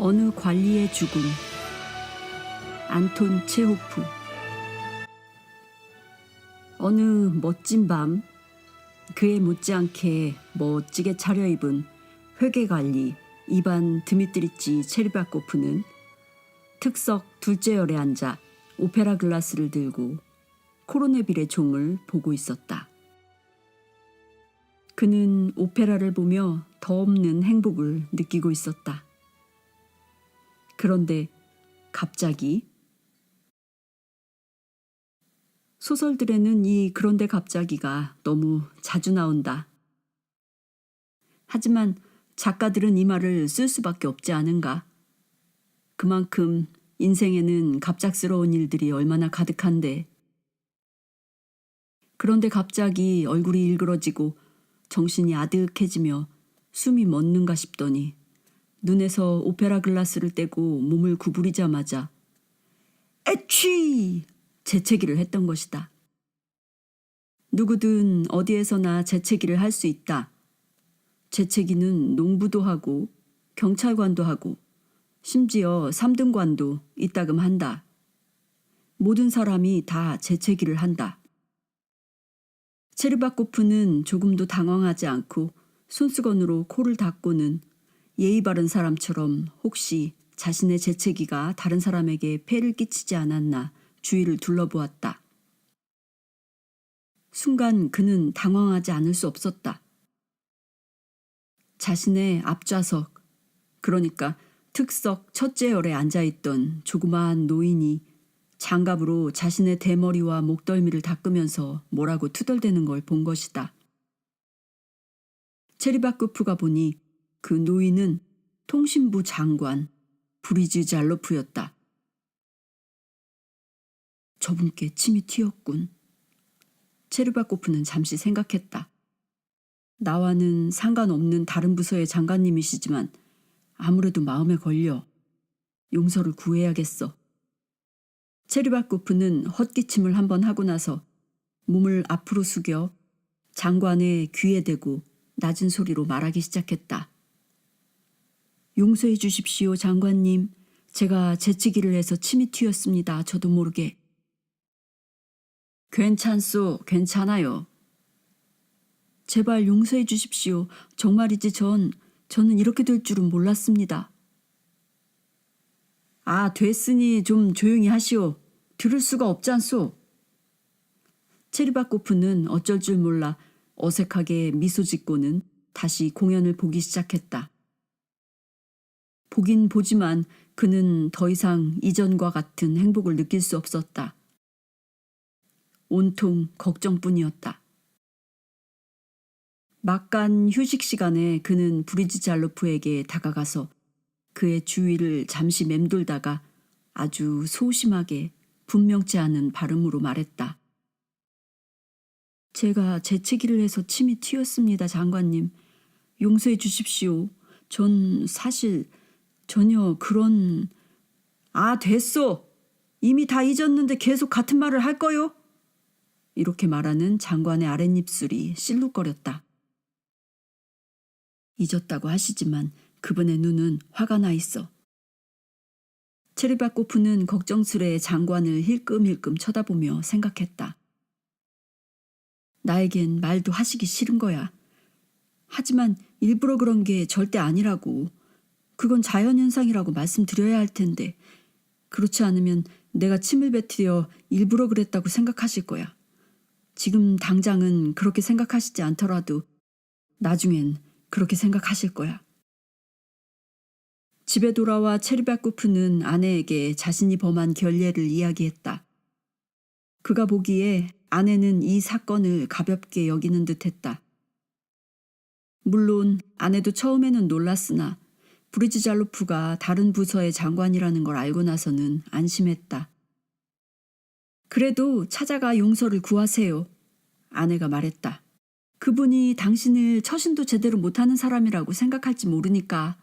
어느 관리의 죽음. 안톤 체호프. 어느 멋진 밤, 그에 못지않게 멋지게 차려입은 회계관리 이반 드미트리치 체르바코프는 특석 둘째 열에 앉아 오페라 글라스를 들고 코로네빌의 종을 보고 있었다. 그는 오페라를 보며 더 없는 행복을 느끼고 있었다. 그런데 갑자기 소설들에는 이 그런데 갑자기가 너무 자주 나온다. 하지만 작가들은 이 말을 쓸 수밖에 없지 않은가? 그만큼 인생에는 갑작스러운 일들이 얼마나 가득한데. 그런데 갑자기 얼굴이 일그러지고 정신이 아득해지며 숨이 멎는가 싶더니 눈에서 오페라 글라스를 떼고 몸을 구부리자마자 애취! 재채기를 했던 것이다. 누구든 어디에서나 재채기를 할 수 있다. 재채기는 농부도 하고 경찰관도 하고 심지어 3등관도 이따금 한다. 모든 사람이 다 재채기를 한다. 체르바코프는 조금도 당황하지 않고 손수건으로 코를 닦고는 예의 바른 사람처럼 혹시 자신의 재채기가 다른 사람에게 폐를 끼치지 않았나 주위를 둘러보았다. 순간 그는 당황하지 않을 수 없었다. 자신의 앞좌석, 그러니까 특석 첫째 열에 앉아있던 조그마한 노인이 장갑으로 자신의 대머리와 목덜미를 닦으면서 뭐라고 투덜대는 걸 본 것이다. 체르바코프가 보니 그 노인은 통신부 장관 브리즈 잘로프였다. 저분께 침이 튀었군. 체르바코프는 잠시 생각했다. 나와는 상관없는 다른 부서의 장관님이시지만 아무래도 마음에 걸려. 용서를 구해야겠어. 체르바코프는 헛기침을 한번 하고 나서 몸을 앞으로 숙여 장관의 귀에 대고 낮은 소리로 말하기 시작했다. 용서해 주십시오, 장관님. 제가 재치기를 해서 침이 튀었습니다. 저도 모르게. 괜찮소, 괜찮아요. 제발 용서해 주십시오. 정말이지 저는 이렇게 될 줄은 몰랐습니다. 아, 됐으니 좀 조용히 하시오. 들을 수가 없잖소. 체르바코프는 어쩔 줄 몰라 어색하게 미소 짓고는 다시 공연을 보기 시작했다. 보긴 보지만 그는 더 이상 이전과 같은 행복을 느낄 수 없었다. 온통 걱정뿐이었다. 막간 휴식 시간에 그는 브리즈 잘로프에게 다가가서 그의 주위를 잠시 맴돌다가 아주 소심하게 분명치 않은 발음으로 말했다. 제가 재채기를 해서 침이 튀었습니다, 장관님. 용서해 주십시오. 전 사실 전혀 그런... 아, 됐소. 이미 다 잊었는데 계속 같은 말을 할 거요? 이렇게 말하는 장관의 아랫입술이 실룩거렸다. 잊었다고 하시지만 그분의 눈은 화가 나 있어. 체르바코프는 걱정스레 장관을 힐끔힐끔 쳐다보며 생각했다. 나에겐 말도 하시기 싫은 거야. 하지만 일부러 그런 게 절대 아니라고. 그건 자연현상이라고 말씀드려야 할 텐데 그렇지 않으면 내가 침을 뱉으려 일부러 그랬다고 생각하실 거야. 지금 당장은 그렇게 생각하시지 않더라도 나중엔 그렇게 생각하실 거야. 집에 돌아와 체르바코프는 아내에게 자신이 범한 결례를 이야기했다. 그가 보기에 아내는 이 사건을 가볍게 여기는 듯했다. 물론 아내도 처음에는 놀랐으나 브리즈 잘로프가 다른 부서의 장관이라는 걸 알고 나서는 안심했다. 그래도 찾아가 용서를 구하세요. 아내가 말했다. 그분이 당신을 처신도 제대로 못하는 사람이라고 생각할지 모르니까.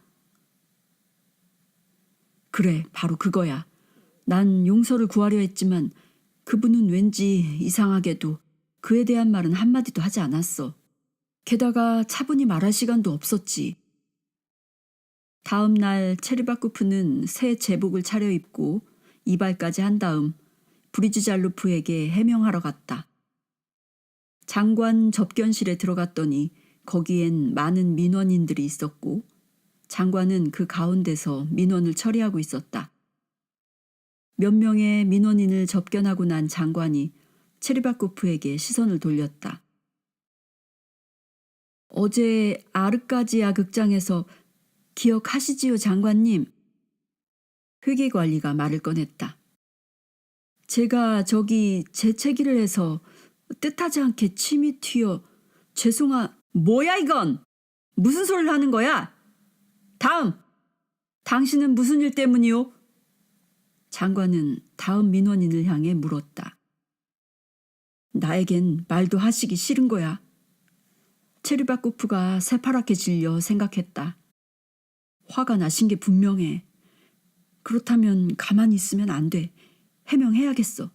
그래, 바로 그거야. 난 용서를 구하려 했지만 그분은 왠지 이상하게도 그에 대한 말은 한마디도 하지 않았어. 게다가 차분히 말할 시간도 없었지. 다음 날 체르바코프는 새 제복을 차려입고 이발까지 한 다음 브리즈잘로프에게 해명하러 갔다. 장관 접견실에 들어갔더니 거기엔 많은 민원인들이 있었고 장관은 그 가운데서 민원을 처리하고 있었다. 몇 명의 민원인을 접견하고 난 장관이 체르바코프에게 시선을 돌렸다. 어제 아르카지아 극장에서 기억하시지요, 장관님? 회계관리가 말을 꺼냈다. 제가 저기 재채기를 해서 뜻하지 않게 침이 튀어 뭐야 이건? 무슨 소리를 하는 거야? 다음! 당신은 무슨 일 때문이요? 장관은 다음 민원인을 향해 물었다. 나에겐 말도 하시기 싫은 거야. 체르바코프가 새파랗게 질려 생각했다. 화가 나신 게 분명해. 그렇다면 가만히 있으면 안 돼. 해명해야겠어.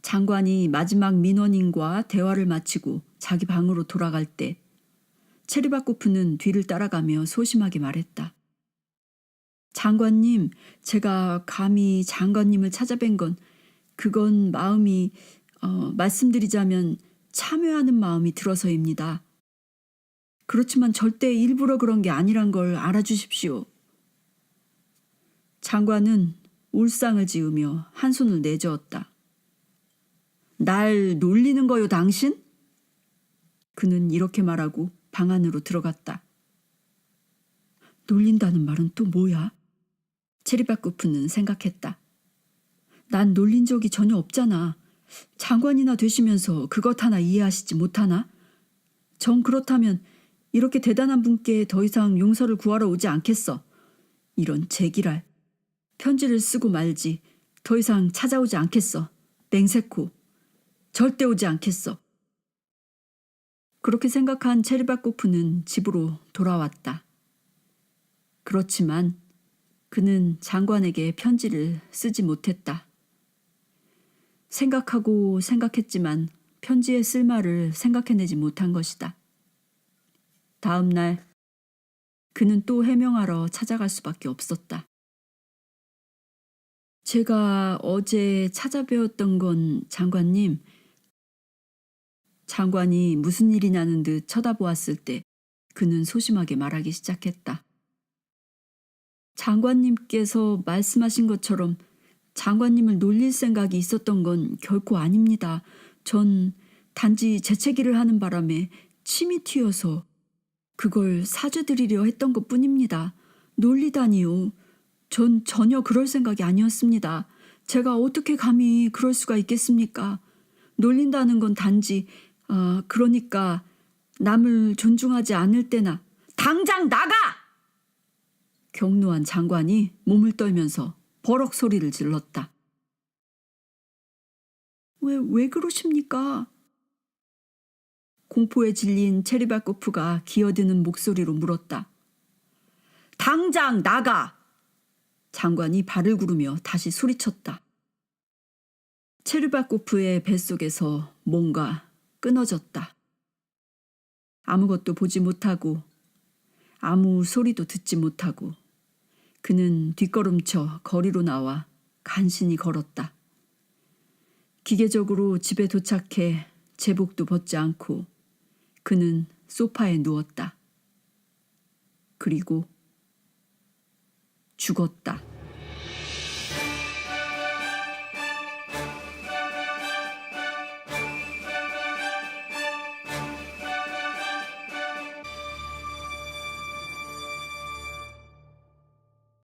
장관이 마지막 민원인과 대화를 마치고 자기 방으로 돌아갈 때 체르바코프는 뒤를 따라가며 소심하게 말했다. 장관님, 제가 감히 장관님을 찾아뵌 건 그건 말씀드리자면 참여하는 마음이 들어서입니다. 그렇지만 절대 일부러 그런 게 아니란 걸 알아주십시오. 장관은 울상을 지으며 한 손을 내저었다. 날 놀리는 거요, 당신? 그는 이렇게 말하고 방 안으로 들어갔다. 놀린다는 말은 또 뭐야? 체르바코프는 생각했다. 난 놀린 적이 전혀 없잖아. 장관이나 되시면서 그것 하나 이해하시지 못하나? 정 그렇다면 이렇게 대단한 분께 더 이상 용서를 구하러 오지 않겠어. 이런 제기랄. 편지를 쓰고 말지 더 이상 찾아오지 않겠어. 맹세코. 절대 오지 않겠어. 그렇게 생각한 체르바코프는 집으로 돌아왔다. 그렇지만 그는 장관에게 편지를 쓰지 못했다. 생각하고 생각했지만 편지에 쓸 말을 생각해내지 못한 것이다. 다음 날 그는 또 해명하러 찾아갈 수밖에 없었다. 제가 어제 찾아뵈었던 건 장관님. 장관이 무슨 일이 나는 듯 쳐다보았을 때 그는 소심하게 말하기 시작했다. 장관님께서 말씀하신 것처럼 장관님을 놀릴 생각이 있었던 건 결코 아닙니다. 전 단지 재채기를 하는 바람에 침이 튀어서 그걸 사죄드리려 했던 것뿐입니다. 놀리다니요. 전 전혀 그럴 생각이 아니었습니다. 제가 어떻게 감히 그럴 수가 있겠습니까? 놀린다는 건 단지 그러니까 남을 존중하지 않을 때나 당장 나가! 격노한 장관이 몸을 떨면서 버럭 소리를 질렀다. 왜 그러십니까? 공포에 질린 체르바코프가 기어드는 목소리로 물었다. 당장 나가! 장관이 발을 구르며 다시 소리쳤다. 체르바코프의 뱃속에서 뭔가 끊어졌다. 아무것도 보지 못하고 아무 소리도 듣지 못하고 그는 뒷걸음쳐 거리로 나와 간신히 걸었다. 기계적으로 집에 도착해 제복도 벗지 않고 그는 소파에 누웠다. 그리고 죽었다.